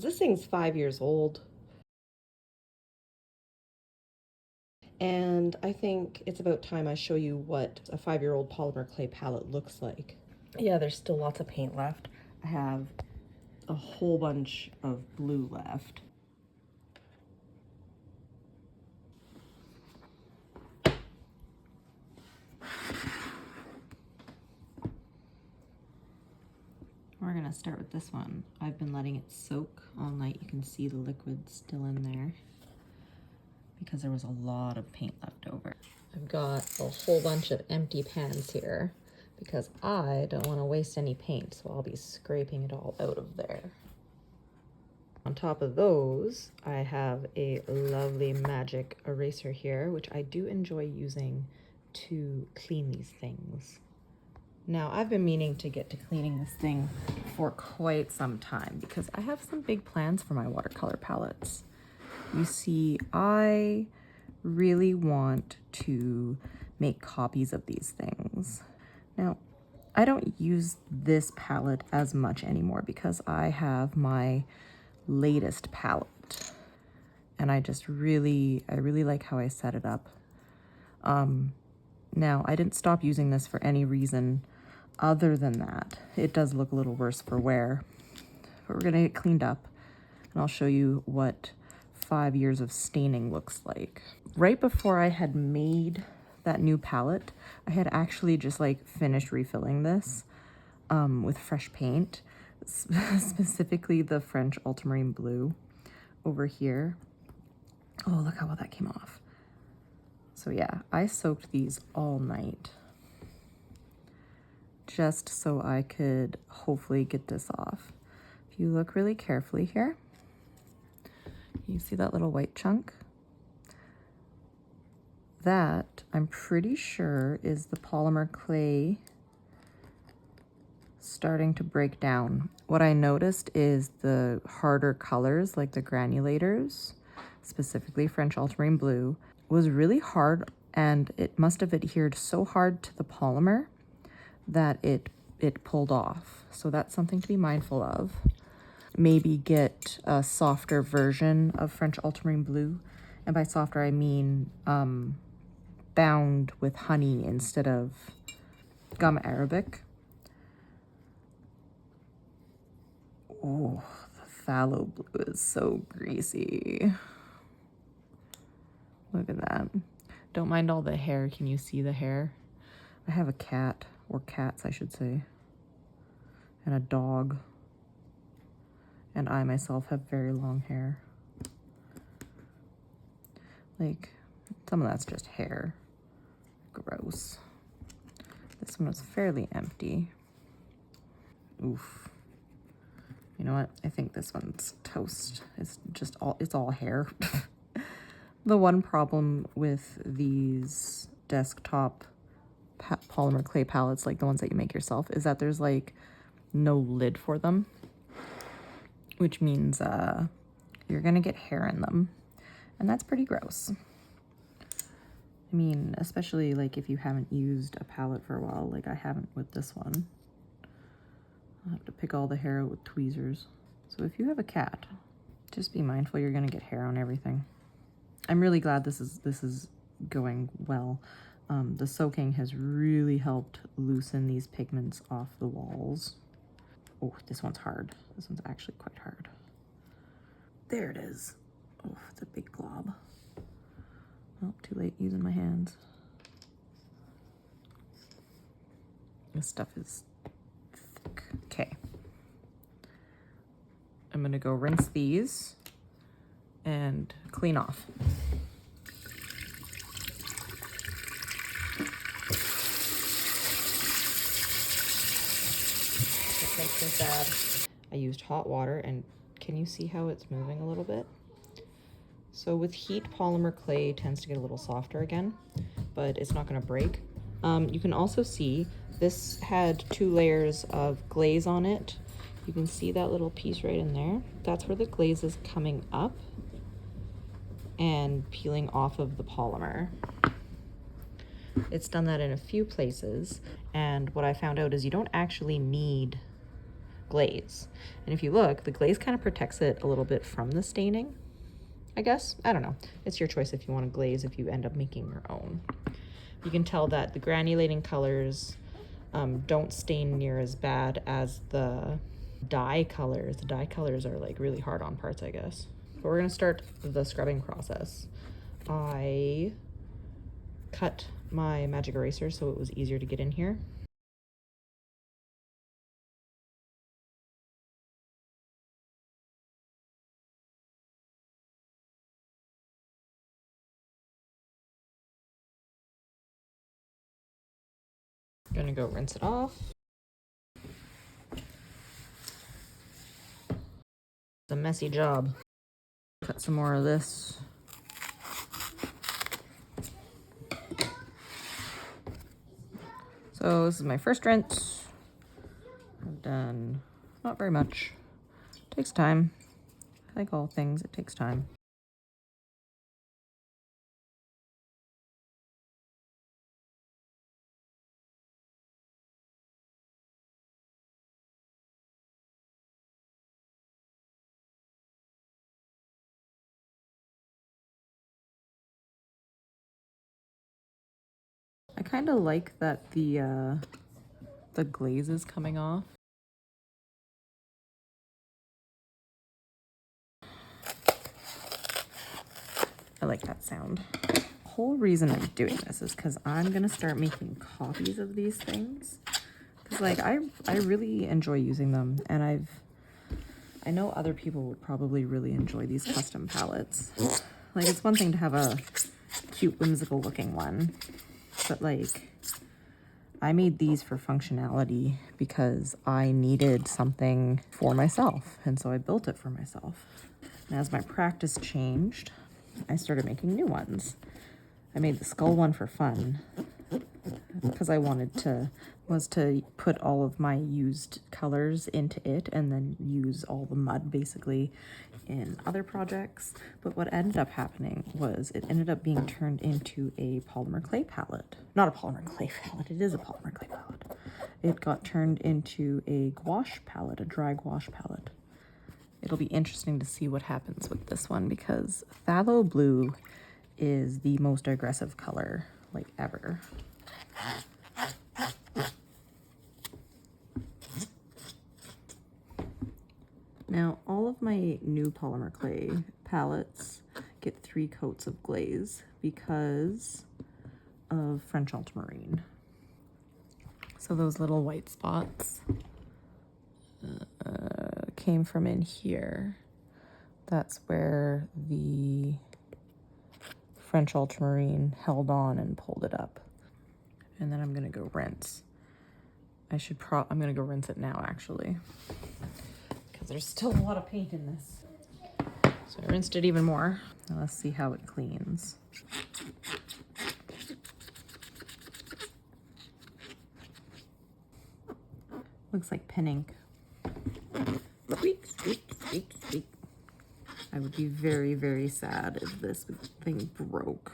This thing's 5 years old, and I think it's about time I show you what a 5-year-old polymer clay palette looks like. Yeah, there's still lots of paint left. I have a whole bunch of blue left. We're gonna start with this one. I've been letting it soak all night. You can see the liquid still in there because there was a lot of paint left over. I've got a whole bunch of empty pans here because I don't want to waste any paint, so I'll be scraping it all out of there. On top of those, I have a lovely magic eraser here, which I do enjoy using to clean these things. Now, I've been meaning to get to cleaning this thing for quite some time because I have some big plans for my watercolor palettes. You see, I really want to make copies of these things. Now, I don't use this palette as much anymore because I have my latest palette and I really like how I set it up. Now, I didn't stop using this for any reason other than that. It does look a little worse for wear, but we're gonna get cleaned up and I'll show you what 5 years of staining looks like. Right before I had made that new palette, I had actually just like finished refilling this with fresh paint, specifically the French ultramarine blue over here. Oh, look how well that came off. So yeah, I soaked these all night just so I could hopefully get this off. If you look really carefully here, you see that little white chunk? That, I'm pretty sure, is the polymer clay starting to break down. What I noticed is the harder colors, like the granulators, specifically French ultramarine blue, was really hard, and it must have adhered so hard to the polymer that it pulled off. So that's something to be mindful of. Maybe get a softer version of French ultramarine blue, and by softer I mean bound with honey instead of gum arabic. Oh, the phthalo blue is so greasy. Look at that. Don't mind all the hair. Can you see the hair? I have a cat, or cats I should say, and a dog. And I myself have very long hair. Like, some of that's just hair. Gross. This one was fairly empty. Oof. You know what? I think this one's toast. It's all hair. The one problem with these desktop polymer clay palettes, like the ones that you make yourself, is that there's like no lid for them, which means you're gonna get hair in them, and that's pretty gross. I mean, especially like if you haven't used a palette for a while, like I haven't with this one. I'll have to pick all the hair out with tweezers. So if you have a cat, just be mindful you're gonna get hair on everything. I'm really glad this is going well. The soaking has really helped loosen these pigments off the walls. Oh, this one's hard. This one's actually quite hard. There it is. Oh, it's a big glob. Oh, too late using my hands. This stuff is thick. Okay. I'm gonna go rinse these and clean off. This makes me sad. I used hot water, and can you see how it's moving a little bit? So with heat, polymer clay tends to get a little softer again, but it's not gonna break. You can also see this had 2 layers of glaze on it. You can see that little piece right in there. That's where the glaze is coming up and peeling off of the polymer. It's done that in a few places, and what I found out is you don't actually need glaze. And if you look, the glaze kind of protects it a little bit from the staining, I guess. I don't know. It's your choice if you want to glaze, if you end up making your own. You can tell that the granulating colors don't stain near as bad as the dye colors. The dye colors are like really hard on parts, I guess. But we're gonna start the scrubbing process. I cut my magic eraser so it was easier to get in here. Gonna go rinse it off. It's a messy job. Cut some more of this. So this is my first rinse. I've done not very much. It takes time. Like all things, it takes time. I kind of like that the glaze is coming off. I like that sound. The whole reason I'm doing this is because I'm gonna start making copies of these things. Cause like I really enjoy using them, and I know other people would probably really enjoy these custom palettes. Like it's one thing to have a cute whimsical looking one, but like I made these for functionality because I needed something for myself, and so I built it for myself. And as my practice changed, I started making new ones. I made the skull one for fun because I wanted to put all of my used colors into it and then use all the mud basically in other projects. But what ended up happening was it ended up being turned into a polymer clay palette. Not a polymer clay palette, it is a polymer clay palette. It got turned into a gouache palette, a dry gouache palette. It'll be interesting to see what happens with this one because phthalo blue is the most aggressive color like ever. Now, all of my new polymer clay palettes get 3 coats of glaze because of French ultramarine. So those little white spots came from in here. That's where the French ultramarine held on and pulled it up. And then I'm gonna go rinse. I'm gonna go rinse it now actually, because there's still a lot of paint in this. So I rinsed it even more. Now let's see how it cleans. Looks like pen ink. Squeak, squeak, squeak, squeak. I would be very, very sad if this thing broke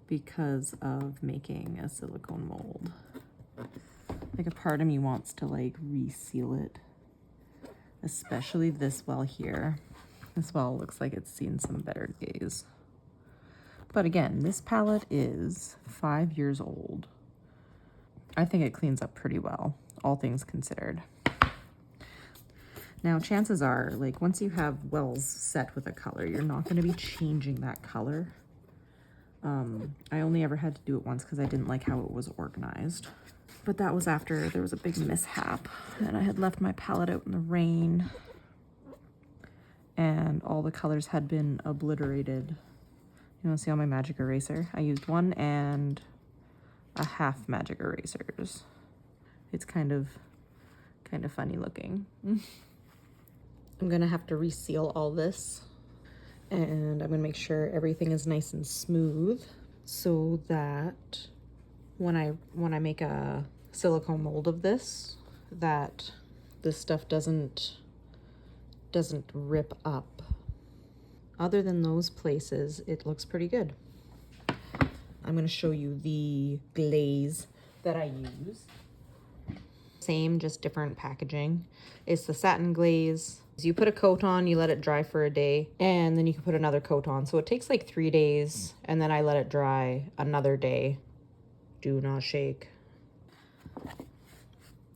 because of making a silicone mold. Like a part of me wants to like reseal it, especially this well here. This well looks like it's seen some better days. But again, this palette is 5 years old. I think it cleans up pretty well, all things considered. Now, chances are, like, once you have wells set with a color, you're not going to be changing that color. I only ever had to do it once because I didn't like how it was organized. But that was after there was a big mishap, and I had left my palette out in the rain, and all the colors had been obliterated. You want to see on my magic eraser? I used 1 and a half magic erasers. It's kind of funny looking. I'm gonna have to reseal all this, and I'm gonna make sure everything is nice and smooth so that when I make a silicone mold of this, that this stuff doesn't rip up. Other than those places, it looks pretty good. I'm gonna show you the glaze that I use. Same, just different packaging. It's the satin glaze. You put a coat on, you let it dry for a day, and then you can put another coat on. So it takes like 3 days, and then I let it dry another day. Do not shake.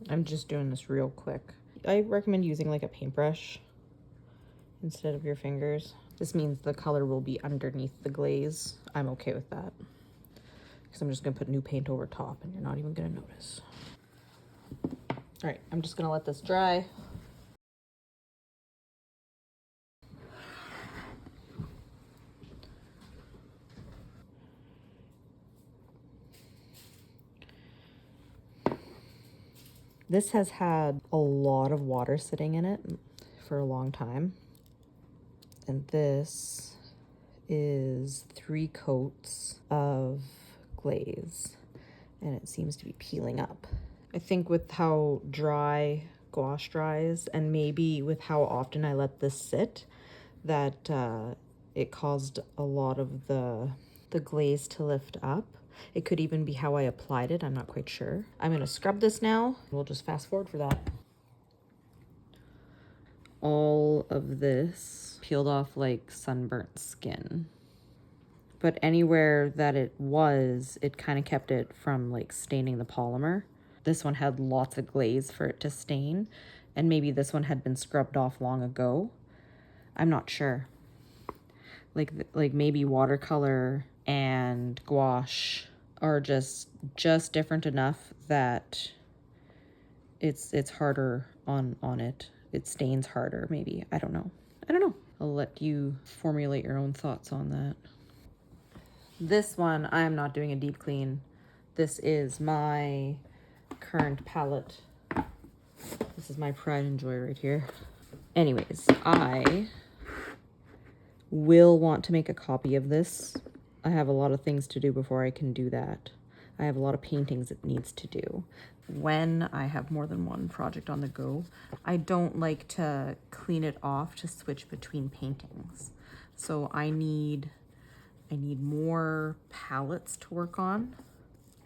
I'm just doing this real quick. I recommend using like a paintbrush instead of your fingers. This means the color will be underneath the glaze. I'm okay with that, because I'm just gonna put new paint over top and you're not even gonna notice. All right, I'm just gonna let this dry. This has had a lot of water sitting in it for a long time. And this is 3 coats of glaze, and it seems to be peeling up. I think with how dry gouache dries, and maybe with how often I let this sit, that it caused a lot of the glaze to lift up. It could even be how I applied it. I'm not quite sure. I'm gonna scrub this now. We'll just fast forward for that. All of this peeled off like sunburnt skin. But anywhere that it was, it kind of kept it from like staining the polymer. This one had lots of glaze for it to stain, and maybe this one had been scrubbed off long ago. I'm not sure. Like maybe watercolor and gouache are just different enough that it's harder on it. It stains harder, maybe. I don't know. I'll let you formulate your own thoughts on that. This one, I am not doing a deep clean. This is my current palette. This is my pride and joy right here. Anyways, I will want to make a copy of this. I have a lot of things to do before I can do that. I have a lot of paintings it needs to do. When I have more than one project on the go, I don't like to clean it off to switch between paintings. So I need more palettes to work on.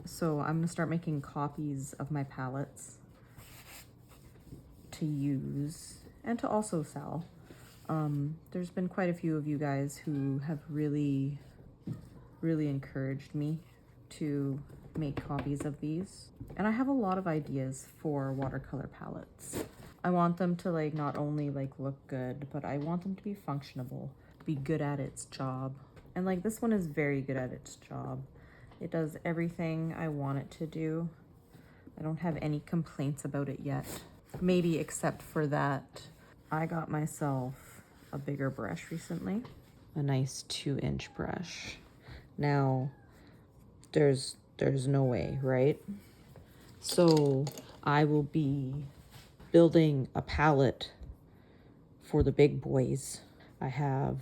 So I'm gonna start making copies of my palettes to use and to also sell. There's been quite a few of you guys who have really encouraged me to make copies of these. And I have a lot of ideas for watercolor palettes. I want them to like not only like look good, but I want them to be functional, be good at its job. And like this one is very good at its job. It does everything I want it to do. I don't have any complaints about it yet. Maybe except for that I got myself a bigger brush recently. A nice 2-inch brush. Now, there's no way, right? So I will be building a palette for the big boys. I have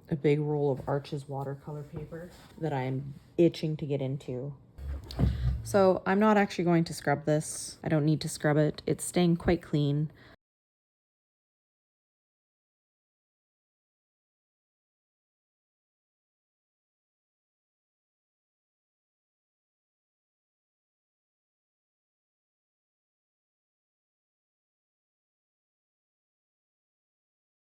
a big roll of Arches watercolor paper that I'm itching to get into. So I'm not actually going to scrub this. I don't need to scrub it. It's staying quite clean.